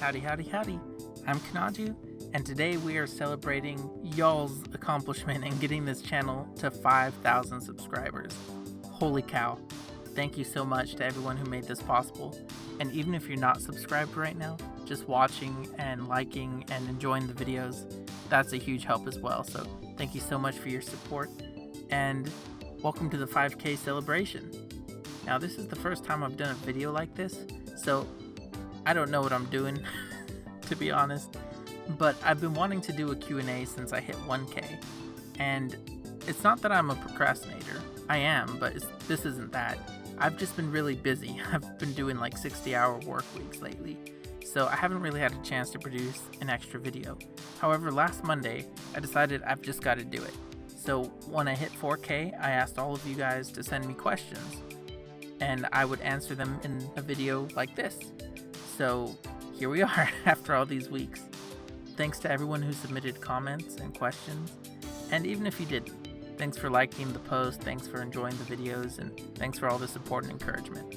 Howdy, howdy, howdy. I'm Kanaju, and today we are celebrating y'all's accomplishment in getting this channel to 5,000 subscribers. Holy cow. Thank you so much to everyone who made this possible. And even if you're not subscribed right now, just watching and liking and enjoying the videos, that's a huge help as well. So thank you so much for your support, and welcome to the 5K celebration. Now this is the first time I've done a video like this, so I don't know what I'm doing, to be honest, but I've been wanting to do a Q&A since I hit 1K, and it's not that I'm a procrastinator. I am, but this isn't that. I've just been really busy. I've been doing like 60-hour work weeks lately, so I haven't really had a chance to produce an extra video. However, last Monday, I decided I've just got to do it. So when I hit 4K, I asked all of you guys to send me questions, and I would answer them in a video like this. So here we are after all these weeks. Thanks to everyone who submitted comments and questions, and even if you didn't, thanks for liking the post, thanks for enjoying the videos, and thanks for all the support and encouragement.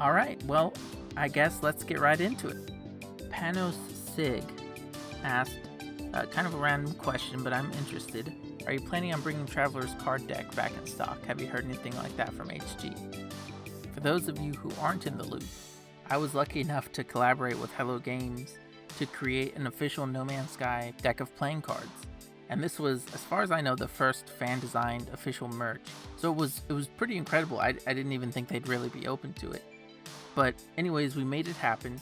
Alright, well, I guess let's get right into it. Panos Sig asked, kind of a random question, but I'm interested. Are you planning on bringing Traveler's card deck back in stock? Have you heard anything like that from HG? For those of you who aren't in the loop, I was lucky enough to collaborate with Hello Games to create an official No Man's Sky deck of playing cards. And this was, as far as I know, the first fan-designed official merch. So it was pretty incredible. I didn't even think they'd really be open to it. But anyways, we made it happen.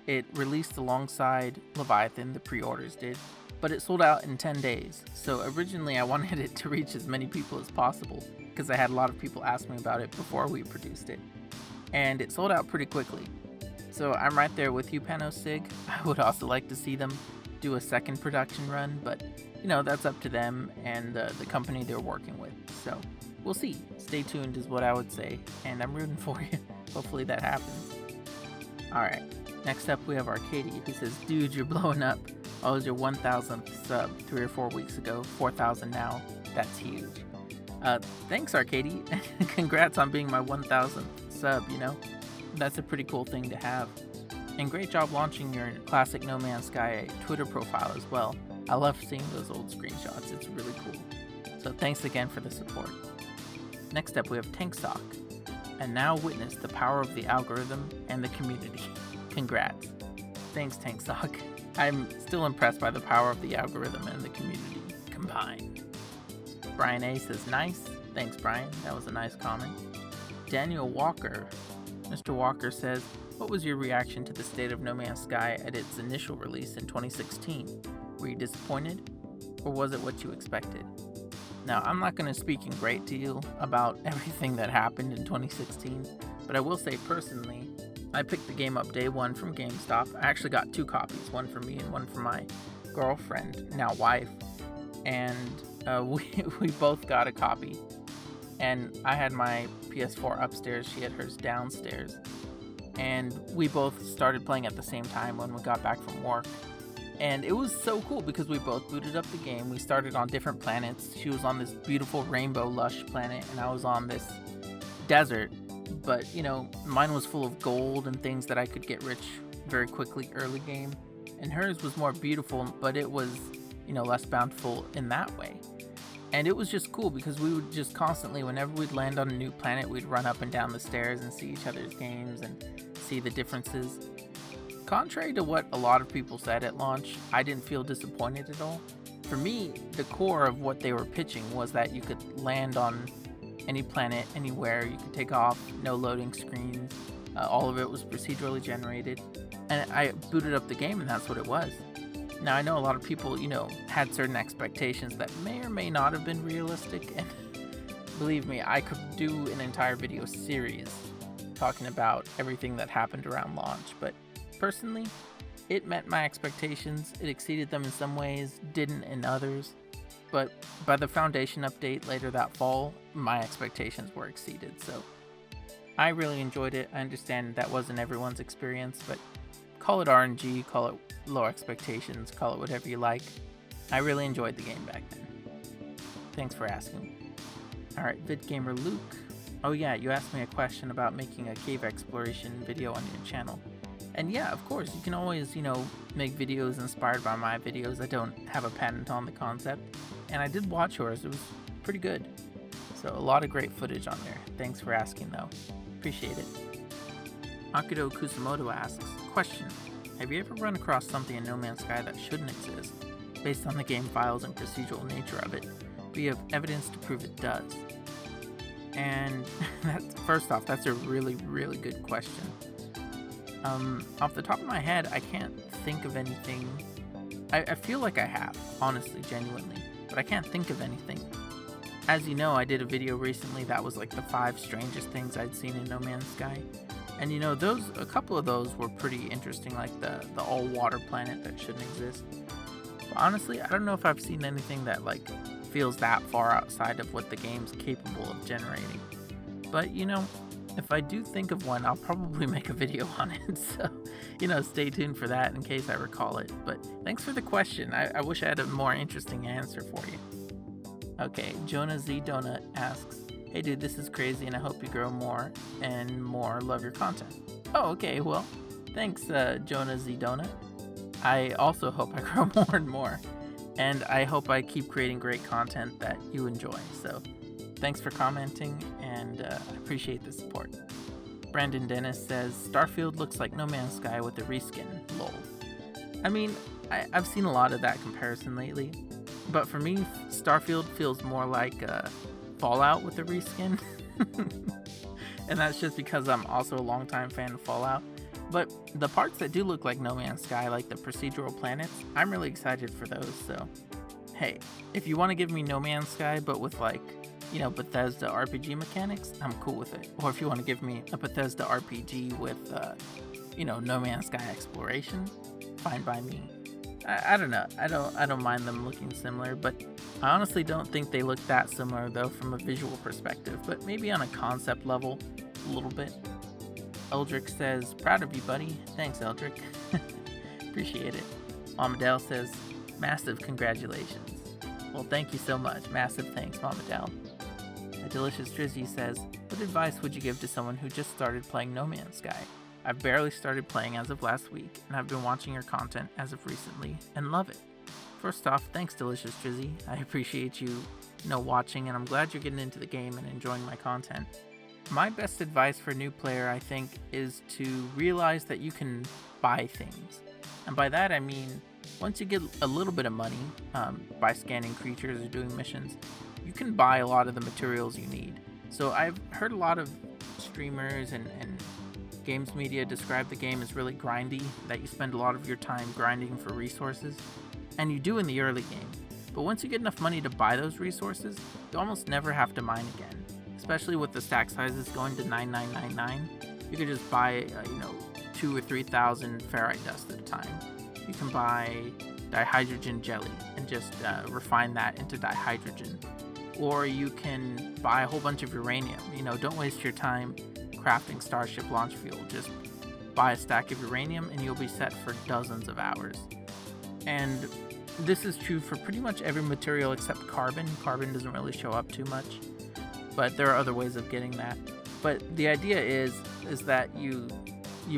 It released alongside Leviathan, the pre-orders did, but it sold out in 10 days. So originally I wanted it to reach as many people as possible because I had a lot of people ask me about it before we produced it. And it sold out pretty quickly. So I'm right there with you, Panos Sig. I would also like to see them do a second production run, but you know, that's up to them and the company they're working with. So we'll see. Stay tuned is what I would say, and I'm rooting for you. Hopefully that happens. Alright, next up we have Arcady, who says, dude, you're blowing up. I was your 1,000th sub 3 or 4 weeks ago, 4,000 now. That's huge. Thanks, Arcady. Congrats on being my 1,000th sub, you know? That's a pretty cool thing to have. And great job launching your classic No Man's Sky Twitter profile as well. I love seeing those old screenshots, it's really cool. So thanks again for the support. Next up we have Tankstock, and now witness the power of the algorithm and the community. Congrats. Thanks, Tankstock. I'm still impressed by the power of the algorithm and the community combined. Brian A says, nice. Thanks, Brian. That was a nice comment. Daniel Walker. Mr. Walker says, what was your reaction to the state of No Man's Sky at its initial release in 2016? Were you disappointed, or was it what you expected? Now, I'm not going to speak in great deal about everything that happened in 2016, but I will say personally, I picked the game up day one from GameStop. I actually got 2 copies, one for me and one for my girlfriend, now wife, and we both got a copy. And I had my PS4 upstairs, she had hers downstairs. And we both started playing at the same time when we got back from work. And it was so cool because we both booted up the game. We started on different planets. She was on this beautiful rainbow lush planet, and I was on this desert. But, you know, mine was full of gold and things that I could get rich very quickly early game. And hers was more beautiful, but it was, you know, less bountiful in that way. And it was just cool because we would just constantly, whenever we'd land on a new planet, we'd run up and down the stairs and see each other's games and see the differences. Contrary to what a lot of people said at launch, I didn't feel disappointed at all. For me, the core of what they were pitching was that you could land on any planet, anywhere, you could take off, no loading screens, all of it was procedurally generated, and I booted up the game and that's what it was. Now, I know a lot of people, you know, had certain expectations that may or may not have been realistic, and believe me, I could do an entire video series talking about everything that happened around launch, but personally, it met my expectations. It exceeded them in some ways, didn't in others, but by the Foundation update later that fall, my expectations were exceeded, so I really enjoyed it. I understand that wasn't everyone's experience, but call it RNG, call it low expectations, call it whatever you like. I really enjoyed the game back then. Thanks for asking. Alright, VidGamer Luke. Oh yeah, you asked me a question about making a cave exploration video on your channel. And yeah, of course, you can always, make videos inspired by my videos. I don't have a patent on the concept. And I did watch yours. It was pretty good. So a lot of great footage on there. Thanks for asking, though. Appreciate it. Akido Kusamoto asks, question, have you ever run across something in No Man's Sky that shouldn't exist, based on the game files and procedural nature of it, but you have evidence to prove it does? And first off, that's a really, really good question. Off the top of my head, I can't think of anything. I feel like I have, honestly, genuinely, but I can't think of anything. As you know, I did a video recently that was like the 5 strangest things I'd seen in No Man's Sky. And a couple of those were pretty interesting, like the all-water planet that shouldn't exist. But honestly, I don't know if I've seen anything that feels that far outside of what the game's capable of generating. But if I do think of one, I'll probably make a video on it. So, stay tuned for that in case I recall it. But thanks for the question. I wish I had a more interesting answer for you. Okay, Jonah Z. Donut asks, hey dude, this is crazy and I hope you grow more and more. Love your content. Oh, okay, well, thanks, Jonah Z. Donut. I also hope I grow more and more. And I hope I keep creating great content that you enjoy. So thanks for commenting, and I appreciate the support. Brandon Dennis says, Starfield looks like No Man's Sky with a reskin, lol. I mean, I've seen a lot of that comparison lately. But for me, Starfield feels more like Fallout with a reskin. And that's just because I'm also a longtime fan of Fallout. But the parts that do look like No Man's Sky, like the procedural planets, I'm really excited for those. So, hey, if you want to give me No Man's Sky, but with Bethesda RPG mechanics, I'm cool with it. Or if you want to give me a Bethesda RPG with, No Man's Sky exploration, fine by me. I don't know. I don't mind them looking similar, but I honestly don't think they look that similar though from a visual perspective, but maybe on a concept level, a little bit. Eldrick says, proud of you, buddy. Thanks, Eldrick. Appreciate it. Mamadel says, massive congratulations. Well, thank you so much. Massive thanks, Mamadel. A Delicious Drizzy says, what advice would you give to someone who just started playing No Man's Sky? I've barely started playing as of last week, and I've been watching your content as of recently, and love it. First off, thanks, Delicious Drizzy. I appreciate you, watching, and I'm glad you're getting into the game and enjoying my content. My best advice for a new player, I think, is to realize that you can buy things. And by that, I mean, once you get a little bit of money, by scanning creatures or doing missions, you can buy a lot of the materials you need. So I've heard a lot of streamers and games media describe the game as really grindy, that you spend a lot of your time grinding for resources, and you do in the early game. But once you get enough money to buy those resources, you almost never have to mine again. Especially with the stack sizes going to 9999, you could just buy 2,000 or 3,000 ferrite dust at a time. You can buy dihydrogen jelly and just refine that into dihydrogen. Or you can buy a whole bunch of uranium. Don't waste your time crafting Starship launch fuel. Just buy a stack of uranium and you'll be set for dozens of hours. And this is true for pretty much every material except carbon. Carbon doesn't really show up too much, but there are other ways of getting that. But the idea is that you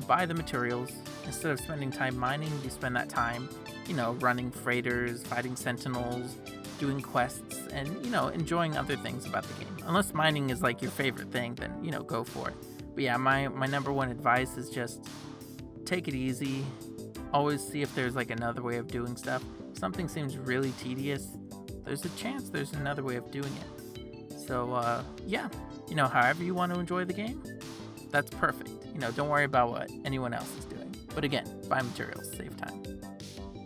buy the materials. Instead of spending time mining, you spend that time, running freighters, fighting sentinels, doing quests, and, enjoying other things about the game. Unless mining is like your favorite thing, then, go for it. But yeah, my number one advice is just take it easy. Always see if there's another way of doing stuff. If something seems really tedious, there's a chance there's another way of doing it. So, however you want to enjoy the game, that's perfect. Don't worry about what anyone else is doing. But again, buy materials, save time.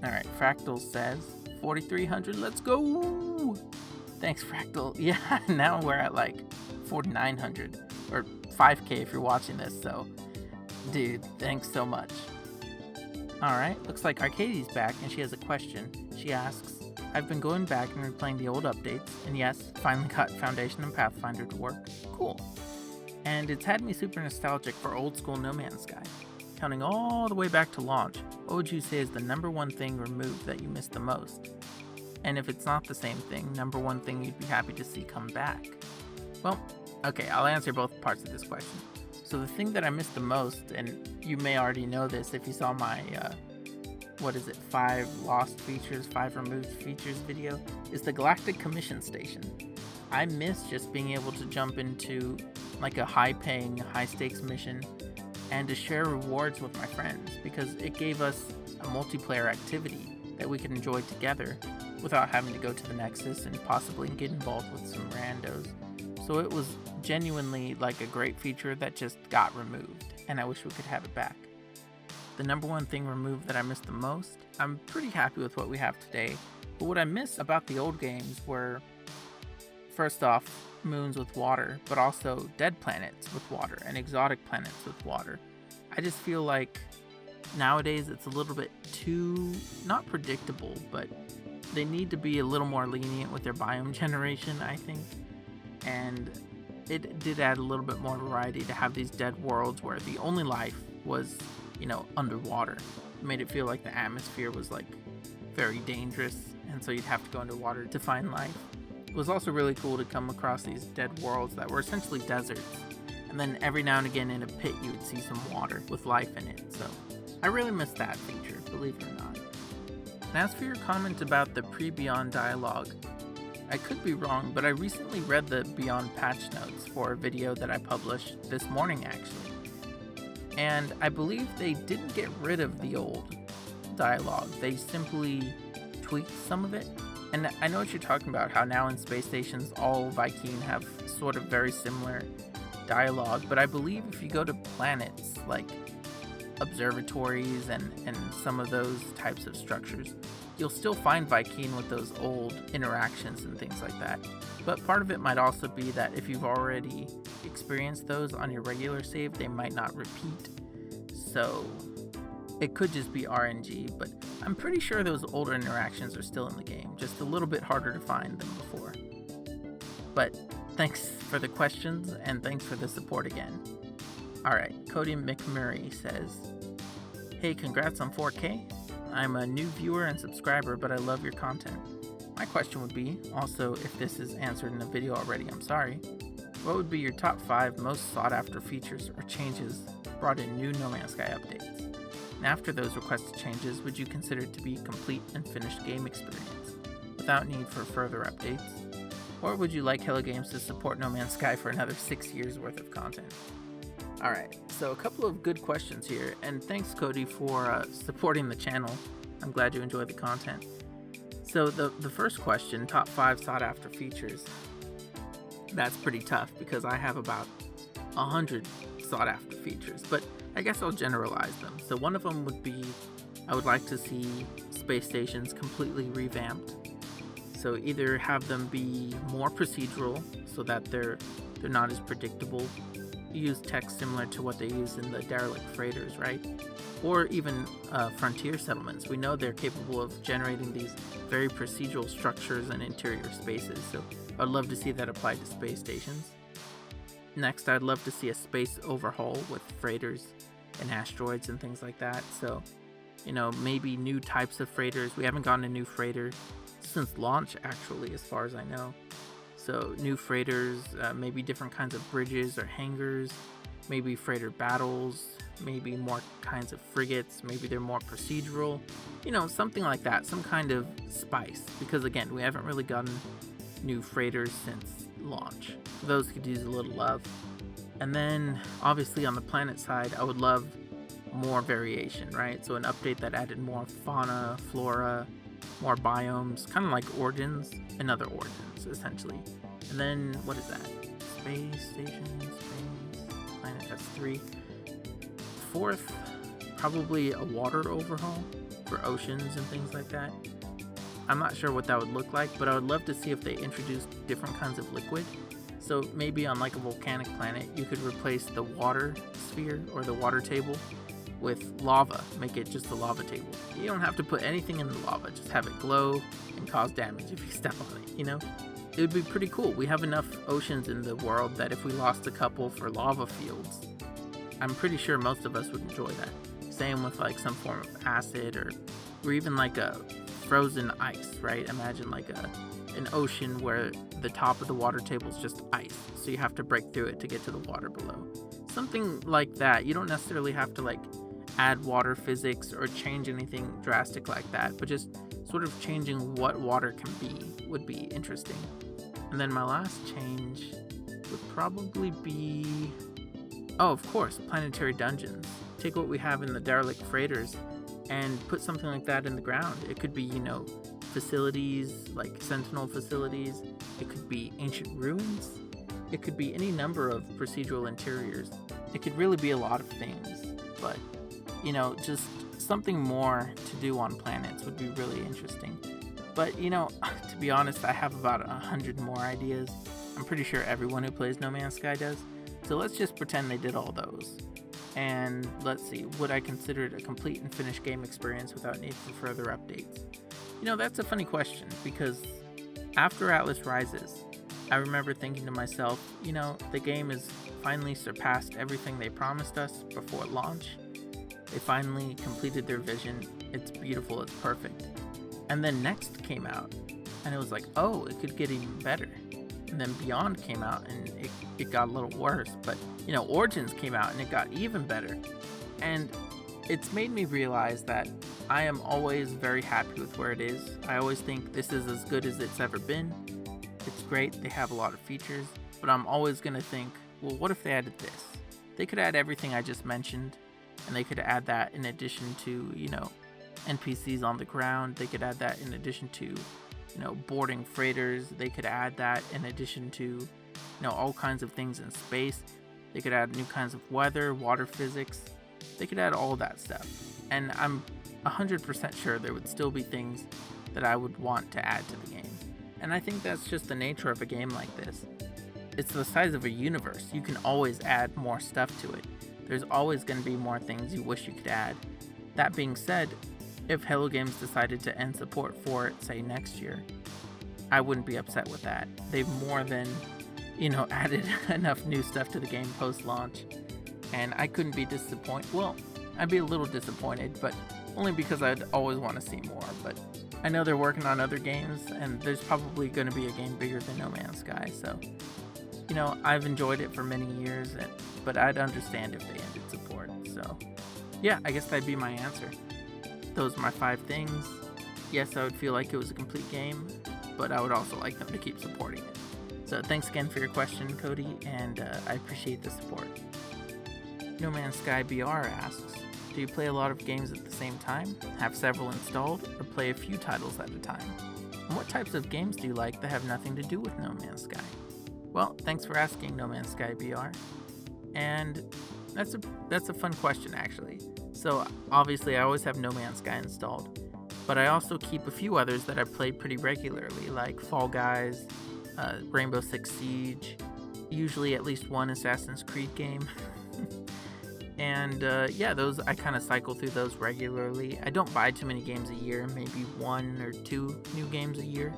Alright, Fractal says, 4,300, let's go! Thanks, Fractal. Yeah, now we're at 4,900, or 5K if you're watching this, so, dude, thanks so much. Alright, looks like Arcadie's back, and she has a question. She asks, I've been going back and replaying the old updates, and yes, finally got Foundation and Pathfinder to work. Cool. And it's had me super nostalgic for old school No Man's Sky. Counting all the way back to launch, what would you say is the number one thing removed that you missed the most? And if it's not the same thing, number one thing you'd be happy to see come back? Well, okay, I'll answer both parts of this question. So the thing that I missed the most, and you may already know this if you saw my 5 lost features, 5 removed features video, is the Galactic Commission Station. I miss just being able to jump into like a high-paying, high-stakes mission and to share rewards with my friends, because it gave us a multiplayer activity that we could enjoy together without having to go to the Nexus and possibly get involved with some randos. So it was genuinely like a great feature that just got removed, and I wish we could have it back. The number one thing removed that I missed the most, I'm pretty happy with what we have today, but what I miss about the old games were, first off, moons with water, but also dead planets with water and exotic planets with water. I just feel like nowadays it's a little bit too, not predictable, but they need to be a little more lenient with their biome generation, I think. And it did add a little bit more variety to have these dead worlds where the only life was, underwater. It made it feel like the atmosphere was like very dangerous, and so you'd have to go underwater to find life. It was also really cool to come across these dead worlds that were essentially deserts, and then every now and again in a pit you would see some water with life in it. So I really missed that feature, believe it or not. And as for your comment about the pre-Beyond dialogue, I could be wrong, but I recently read the Beyond patch notes for a video that I published this morning actually. And I believe they didn't get rid of the old dialogue. They simply tweaked some of it. And I know what you're talking about, how now in space stations all Vy'keen have sort of very similar dialogue, but I believe if you go to planets like observatories and some of those types of structures, you'll still find Vy'keen with those old interactions and things like that. But part of it might also be that if you've already experienced those on your regular save, they might not repeat. So it could just be RNG, but I'm pretty sure those older interactions are still in the game, just a little bit harder to find than before. But thanks for the questions, and thanks for the support again. Alright, Cody McMurray says, "Hey, congrats on 4K. I'm a new viewer and subscriber, but I love your content. My question would be, also if this is answered in the video already, I'm sorry, what would be your top 5 most sought after features or changes brought in new No Man's Sky updates? And after those requested changes, would you consider it to be a complete and finished game experience, without need for further updates? Or would you like Hello Games to support No Man's Sky for another 6 years worth of content?" Alright, so a couple of good questions here, and thanks Cody for supporting the channel. I'm glad you enjoy the content. So the first question, top 5 sought after features, that's pretty tough because I have about 100 sought after features, but I guess I'll generalize them. So one of them would be, I would like to see space stations completely revamped. So either have them be more procedural so that they're not as predictable, use text similar to what they use in the derelict freighters, right? Or even frontier settlements. We know they're capable of generating these very procedural structures and interior spaces, so I'd love to see that applied to space stations. Next, I'd love to see a space overhaul with freighters and asteroids and things like that. So, maybe new types of freighters. We haven't gotten a new freighter since launch, actually, as far as I know. So new freighters, maybe different kinds of bridges or hangars, maybe freighter battles, maybe more kinds of frigates, maybe they're more procedural, something like that, some kind of spice, because again, we haven't really gotten new freighters since launch. Those could use a little love. And then obviously on the planet side, I would love more variation, right? So an update that added more fauna, flora, more biomes, kind of like Origins and other Origins, essentially. And then, what is that? Space station, space, planet, that's 3. 4th, probably a water overhaul for oceans and things like that. I'm not sure what that would look like, but I would love to see if they introduced different kinds of liquid. So maybe on like a volcanic planet, you could replace the water sphere or the water table with lava, make it just a lava table. You don't have to put anything in the lava, just have it glow and cause damage if you step on it, It would be pretty cool. We have enough oceans in the world that if we lost a couple for lava fields, I'm pretty sure most of us would enjoy that. Same with like some form of acid or even like a frozen ice, right? Imagine like an ocean where the top of the water table is just ice, so you have to break through it to get to the water below. something like that. You don't necessarily have to like add water physics or change anything drastic like that, but just sort of changing what water can be would be interesting. And then my last change would probably be, oh, of course, planetary dungeons. Take what we have in the derelict freighters and put something like that in the ground. It could be, facilities, like sentinel facilities. It could be ancient ruins. It could be any number of procedural interiors. It could really be a lot of things, but, just something more to do on planets would be really interesting. But, to be honest, I have about 100 more ideas. I'm pretty sure everyone who plays No Man's Sky does. So let's just pretend they did all those. And let's see, would I consider it a complete and finished game experience without need for further updates? That's a funny question, because after Atlas Rises, I remember thinking to myself, the game has finally surpassed everything they promised us before launch. They finally completed their vision. It's beautiful, it's perfect. And then Next came out, and it was like, oh, it could get even better. And then Beyond came out, and it got a little worse. But, Origins came out, and it got even better. And it's made me realize that I am always very happy with where it is. I always think this is as good as it's ever been. It's great, they have a lot of features, but I'm always going to think, well, what if they added this? They could add everything I just mentioned, and they could add that in addition to, NPCs on the ground. They could add that in addition to, boarding freighters. They could add that in addition to, all kinds of things in space. They could add new kinds of weather, water physics. They could add all that stuff. And I'm 100% sure there would still be things that I would want to add to the game. And I think that's just the nature of a game like this. It's the size of a universe. You can always add more stuff to it. There's always going to be more things you wish you could add. That being said, if Hello Games decided to end support for it, say next year, I wouldn't be upset with that. They've more than, added enough new stuff to the game post-launch, and I couldn't be disappointed. Well, I'd be a little disappointed, but only because I'd always want to see more. But I know they're working on other games, and there's probably going to be a game bigger than No Man's Sky, so, I've enjoyed it for many years, but I'd understand if they ended support. So, yeah, I guess that'd be my answer. Those are my 5 things. Yes, I would feel like it was a complete game, but I would also like them to keep supporting it. So thanks again for your question, Cody, and I appreciate the support. No Man's Sky BR asks, do you play a lot of games at the same time, have several installed, or play a few titles at a time? And what types of games do you like that have nothing to do with No Man's Sky? Well, thanks for asking, No Man's Sky BR. And that's a fun question, actually. So obviously I always have No Man's Sky installed, but I also keep a few others that I play pretty regularly, like Fall Guys, Rainbow Six Siege, usually at least one Assassin's Creed game. And those, I kind of cycle through those regularly. I don't buy too many games a year, maybe 1 or 2 new games a year.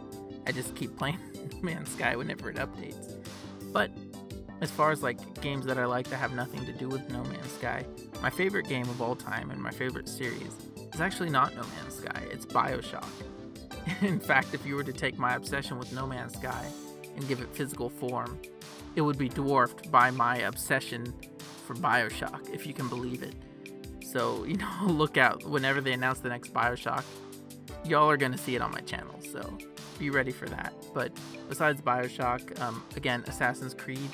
I just keep playing No Man's Sky whenever it updates. But as far as like games that I like that have nothing to do with No Man's Sky, my favorite game of all time and my favorite series is actually not No Man's Sky, it's BioShock. In fact, if you were to take my obsession with No Man's Sky and give it physical form, it would be dwarfed by my obsession for BioShock, if you can believe it. So, look out. Whenever they announce the next BioShock, y'all are going to see it on my channel, so be ready for that. But besides BioShock, again, Assassin's Creed,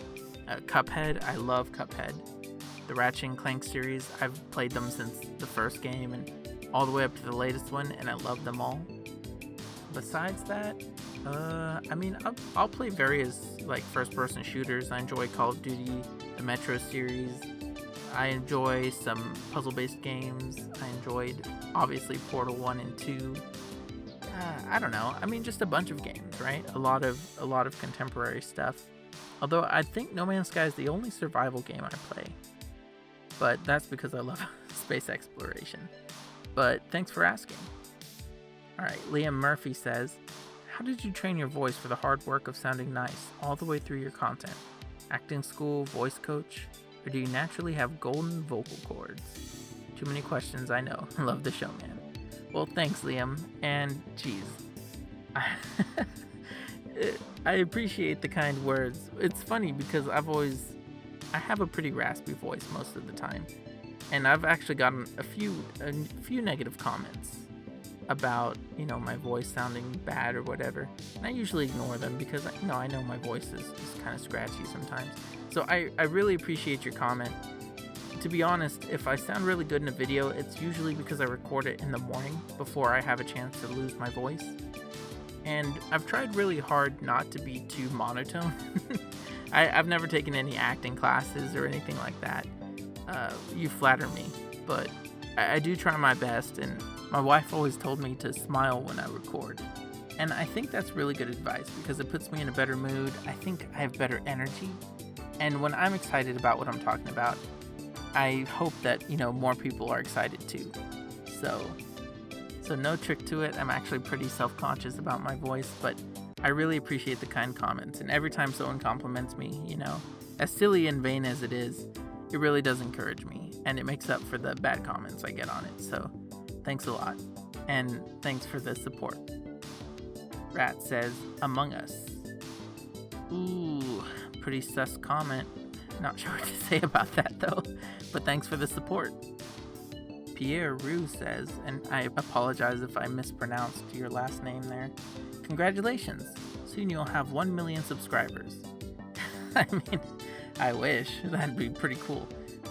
Cuphead, I love Cuphead. The Ratchet and Clank series, I've played them since the first game and all the way up to the latest one, and I love them all. Besides that, I'll play various like first-person shooters. I enjoy Call of Duty, the Metro series. I enjoy some puzzle-based games. I enjoyed, obviously, Portal 1 and 2. I don't know. Just a bunch of games, right? A lot of contemporary stuff. Although I think No Man's Sky is the only survival game I play. But that's because I love space exploration. But thanks for asking. Alright, Liam Murphy says, how did you train your voice for the hard work of sounding nice all the way through your content? Acting school, voice coach, or do you naturally have golden vocal cords? Too many questions, I know. Love the show, man. Well, thanks, Liam. And, geez, I appreciate the kind words. It's funny because I've always I have a pretty raspy voice most of the time. And I've actually gotten a few negative comments about, my voice sounding bad or whatever. And I usually ignore them because, I know my voice is kind of scratchy sometimes. So I really appreciate your comment. To be honest, if I sound really good in a video, it's usually because I record it in the morning before I have a chance to lose my voice. And I've tried really hard not to be too monotone. I've never taken any acting classes or anything like that. You flatter me, but I do try my best, and my wife always told me to smile when I record. And I think that's really good advice because it puts me in a better mood. I think I have better energy. And when I'm excited about what I'm talking about, I hope that, more people are excited too. So no trick to it. I'm actually pretty self-conscious about my voice, but I really appreciate the kind comments. And every time someone compliments me, as silly and vain as it is, it really does encourage me, and it makes up for the bad comments I get on it. So thanks a lot, and thanks for the support. Rat says, Among Us. Ooh, pretty sus comment. Not sure what to say about that though, but thanks for the support. Pierre Roux says, and I apologize if I mispronounced your last name there, congratulations, soon you'll have 1 million subscribers. I mean, I wish, that'd be pretty cool.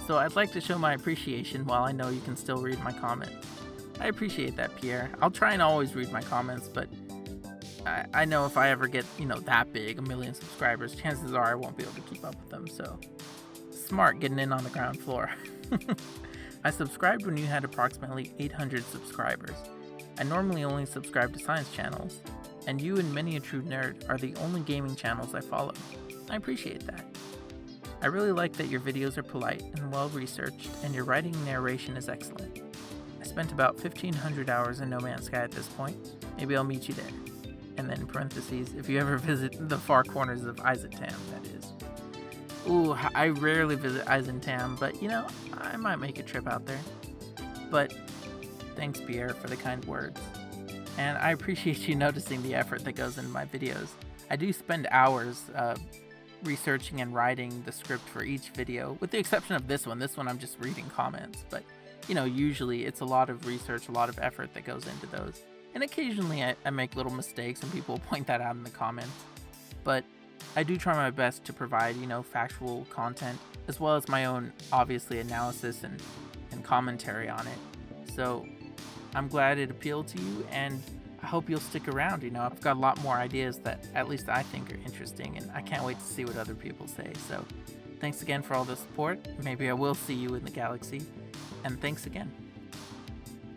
So I'd like to show my appreciation while I know you can still read my comments. I appreciate that, Pierre. I'll try and always read my comments, but I know if I ever get, that big, 1 million subscribers, chances are I won't be able to keep up with them, so smart getting in on the ground floor. I subscribed when you had approximately 800 subscribers. I normally only subscribe to science channels, and you and Many a True Nerd are the only gaming channels I follow. I appreciate that. I really like that your videos are polite and well researched, and your writing and narration is excellent. I spent about 1,500 hours in No Man's Sky at this point. Maybe I'll meet you there. And then in parentheses, if you ever visit the far corners of Eisentam, that is. Ooh, I rarely visit Eisentam, but I might make a trip out there. But thanks, Pierre, for the kind words. And I appreciate you noticing the effort that goes into my videos. I do spend hours researching and writing the script for each video, with the exception of this one. This one I'm just reading comments, but usually it's a lot of research, a lot of effort that goes into those. And occasionally I make little mistakes and people point that out in the comments. But I do try my best to provide, factual content, as well as my own, obviously, analysis and commentary on it. So I'm glad it appealed to you, and I hope you'll stick around. I've got a lot more ideas that at least I think are interesting, and I can't wait to see what other people say. So thanks again for all the support. Maybe I will see you in the galaxy, and thanks again.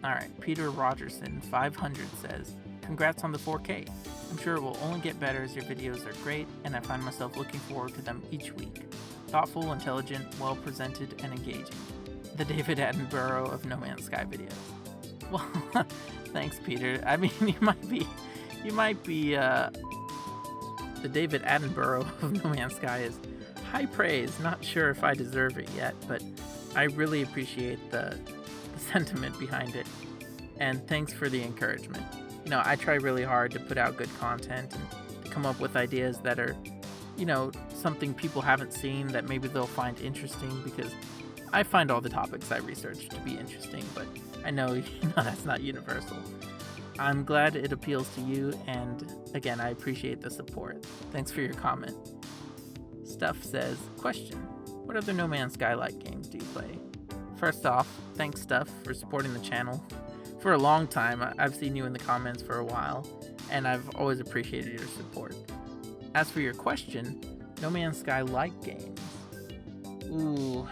Alright, Peter Rogerson 500 says, congrats on the 4K. I'm sure it will only get better as your videos are great, and I find myself looking forward to them each week. Thoughtful, intelligent, well presented, and engaging. The David Attenborough of No Man's Sky videos. Well, thanks, Peter. I mean, you might be the David Attenborough of No Man's Sky is high praise. Not sure if I deserve it yet, but I really appreciate the sentiment behind it, and thanks for the encouragement. I try really hard to put out good content and to come up with ideas that are, something people haven't seen that maybe they'll find interesting, because I find all the topics I research to be interesting, but I know, that's not universal. I'm glad it appeals to you, and again, I appreciate the support. Thanks for your comment. Stuff says, question, what other No Man's Sky-like games do you play? First off, thanks, Stuff, for supporting the channel. For a long time, I've seen you in the comments for a while, and I've always appreciated your support. As for your question, No Man's Sky-like games. Ooh,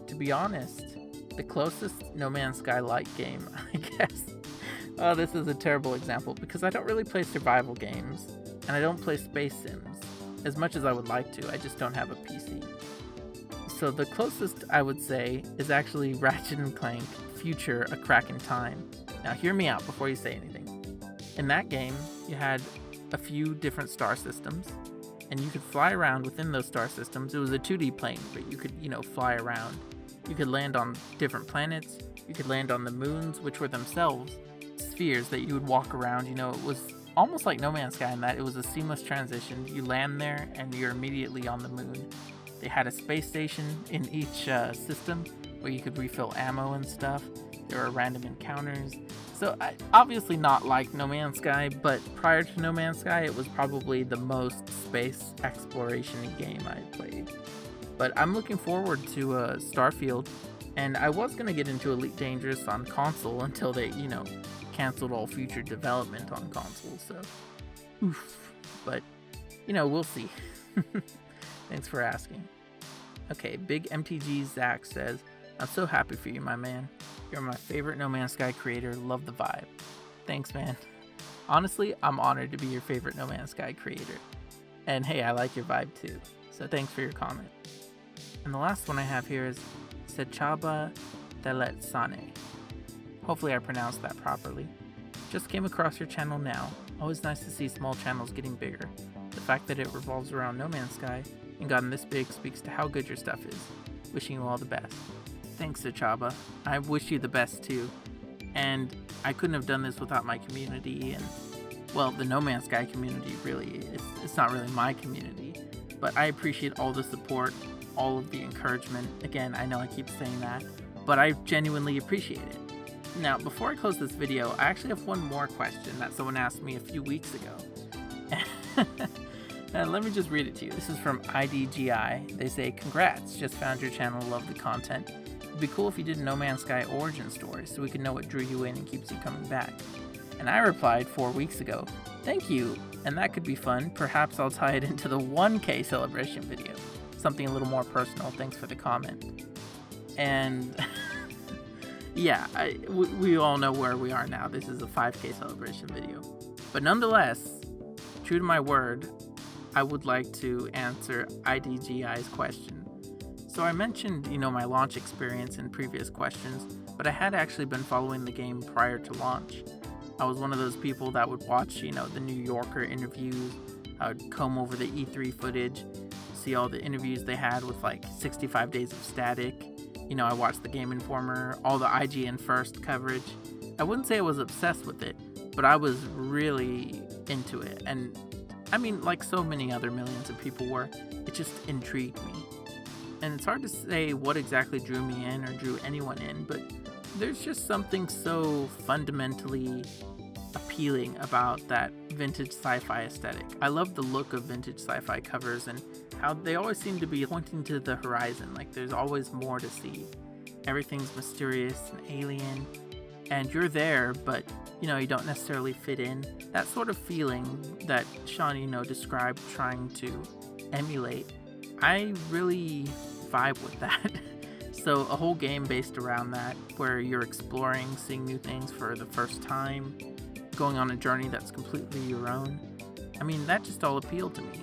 to be honest, the closest No Man's Sky-like game, I guess. Oh, this is a terrible example, because I don't really play survival games, and I don't play space sims. As much as I would like to, I just don't have a PC. So the closest I would say is actually Ratchet & Clank Future: A Crack in Time. Now hear me out before you say anything. In that game, you had a few different star systems, and you could fly around within those star systems. It was a 2D plane, but you could, fly around. You could land on different planets, you could land on the moons, which were themselves spheres that you would walk around. It was almost like No Man's Sky in that it was a seamless transition. You land there, and you're immediately on the moon. They had a space station in each system where you could refill ammo and stuff. There were random encounters. So obviously not like No Man's Sky, but prior to No Man's Sky, it was probably the most space exploration-y game I played. But I'm looking forward to Starfield, and I was going to get into Elite Dangerous on console until they, canceled all future development on console, so oof. But, we'll see. Thanks for asking. Okay, Big MTG Zach says, I'm so happy for you, my man. You're my favorite No Man's Sky creator. Love the vibe. Thanks, man. Honestly, I'm honored to be your favorite No Man's Sky creator. And hey, I like your vibe too. So thanks for your comment. And the last one I have here is Sechaba Deletsane. Hopefully I pronounced that properly. Just came across your channel now. Always nice to see small channels getting bigger. The fact that it revolves around No Man's Sky and gotten this big speaks to how good your stuff is. Wishing you all the best. Thanks, Sechaba. I wish you the best too. And I couldn't have done this without my community and, well, the No Man's Sky community really. It's not really my community. But I appreciate all the support, all of the encouragement. Again, I know I keep saying that, but I genuinely appreciate it. Now, before I close this video, I actually have one more question that someone asked me a few weeks ago. Let me just read it to you. This is from IDGI. They say, congrats, just found your channel, love the content. It'd be cool if you did a No Man's Sky origin story so we could know what drew you in and keeps you coming back. And I replied 4 weeks ago, thank you, and that could be fun. Perhaps I'll tie it into the 1K celebration video. Something a little more personal, thanks for the comment. And yeah, we all know where we are now. This is a 5K celebration video. But nonetheless, true to my word, I would like to answer IDGI's question. So I mentioned, my launch experience in previous questions, but I had actually been following the game prior to launch. I was one of those people that would watch, the New Yorker interviews. I would comb over the E3 footage, see all the interviews they had with like 65 Days of Static. I watched the Game Informer, all the IGN First coverage. I wouldn't say I was obsessed with it, but I was really into it. And I mean, like so many other millions of people were, it just intrigued me. And it's hard to say what exactly drew me in or drew anyone in, but there's just something so fundamentally appealing about that vintage sci-fi aesthetic. I love the look of vintage sci-fi covers and how they always seem to be pointing to the horizon, like there's always more to see. Everything's mysterious and alien, and you're there, but you don't necessarily fit in. That sort of feeling that Sean, described trying to emulate, I really vibe with that. So a whole game based around that, where you're exploring, seeing new things for the first time, going on a journey that's completely your own. I mean, that just all appealed to me.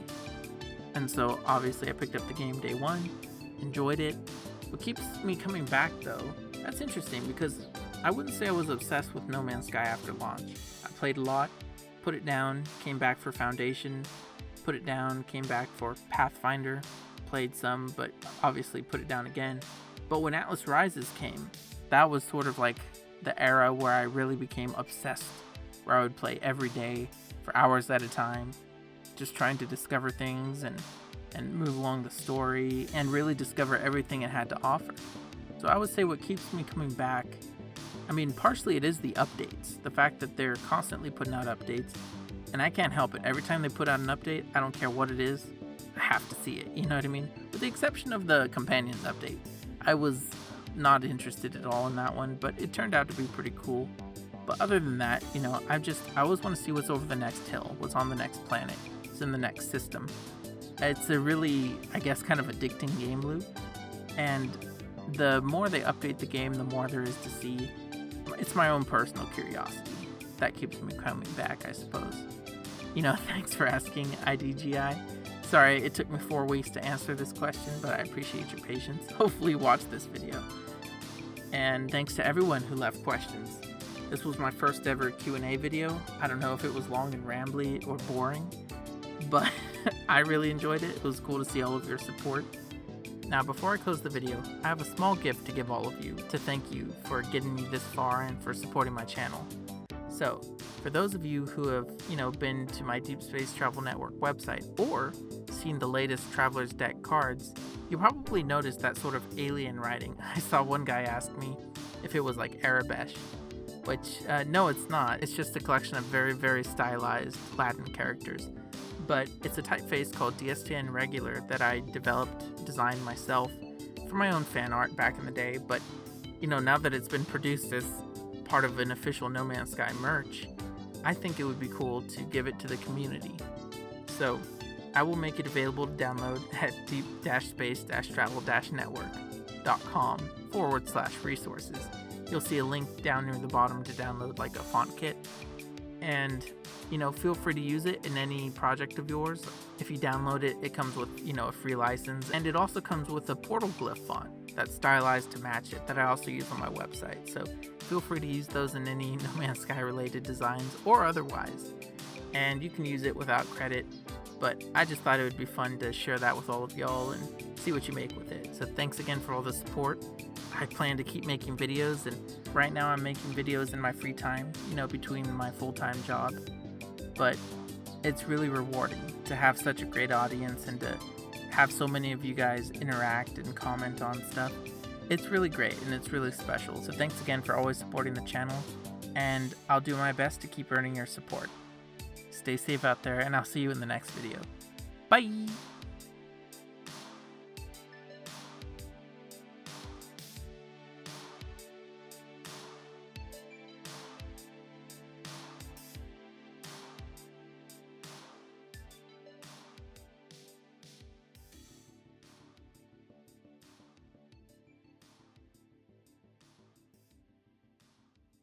And so obviously I picked up the game day one, enjoyed it. What keeps me coming back though, that's interesting because I wouldn't say I was obsessed with No Man's Sky after launch. I played a lot, put it down, came back for Foundation, put it down, came back for Pathfinder, played some, but obviously put it down again. But when Atlas Rises came, that was sort of like the era where I really became obsessed, where I would play every day for hours at a time, just trying to discover things and move along the story and really discover everything it had to offer. So I would say what keeps me coming back, I mean, partially it is the updates, the fact that they're constantly putting out updates, and I can't help it. Every time they put out an update, I don't care what it is, I have to see it, you know what I mean? With the exception of the Companions update. I was not interested at all in that one, but it turned out to be pretty cool. But other than that, I always want to see what's over the next hill, what's on the next planet, what's in the next system. It's a really, I guess, kind of addicting game loop. And the more they update the game, the more there is to see. It's my own personal curiosity that keeps me coming back, I suppose. Thanks for asking, IDGI. Sorry, it took me 4 weeks to answer this question, but I appreciate your patience. Hopefully you watch this video. And thanks to everyone who left questions. This was my first ever Q&A video. I don't know if it was long and rambly or boring, but I really enjoyed it. It was cool to see all of your support. Now, before I close the video, I have a small gift to give all of you to thank you for getting me this far and for supporting my channel. So, for those of you who have, been to my Deep Space Travel Network website or seen the latest Traveler's Deck cards, you probably noticed that sort of alien writing. I saw one guy ask me if it was like Arabesh, which, no, it's not. It's just a collection of very, very stylized Latin characters. But it's a typeface called DSTN Regular that I designed myself for my own fan art back in the day. But, now that it's been produced as part of an official No Man's Sky merch, I think it would be cool to give it to the community. So I will make it available to download at deep-space-travel-network.com/resources. You'll see a link down near the bottom to download like a font kit. And, feel free to use it in any project of yours. If you download it, it comes with, a free license. And it also comes with a portal glyph font that's stylized to match it that I also use on my website. So feel free to use those in any No Man's Sky related designs or otherwise. And you can use it without credit, but I just thought it would be fun to share that with all of y'all and see what you make with it. So thanks again for all the support. I plan to keep making videos, and right now I'm making videos in my free time, between my full-time job. But it's really rewarding to have such a great audience and to have so many of you guys interact and comment on stuff. It's really great and it's really special. So thanks again for always supporting the channel, and I'll do my best to keep earning your support. Stay safe out there, and I'll see you in the next video. Bye!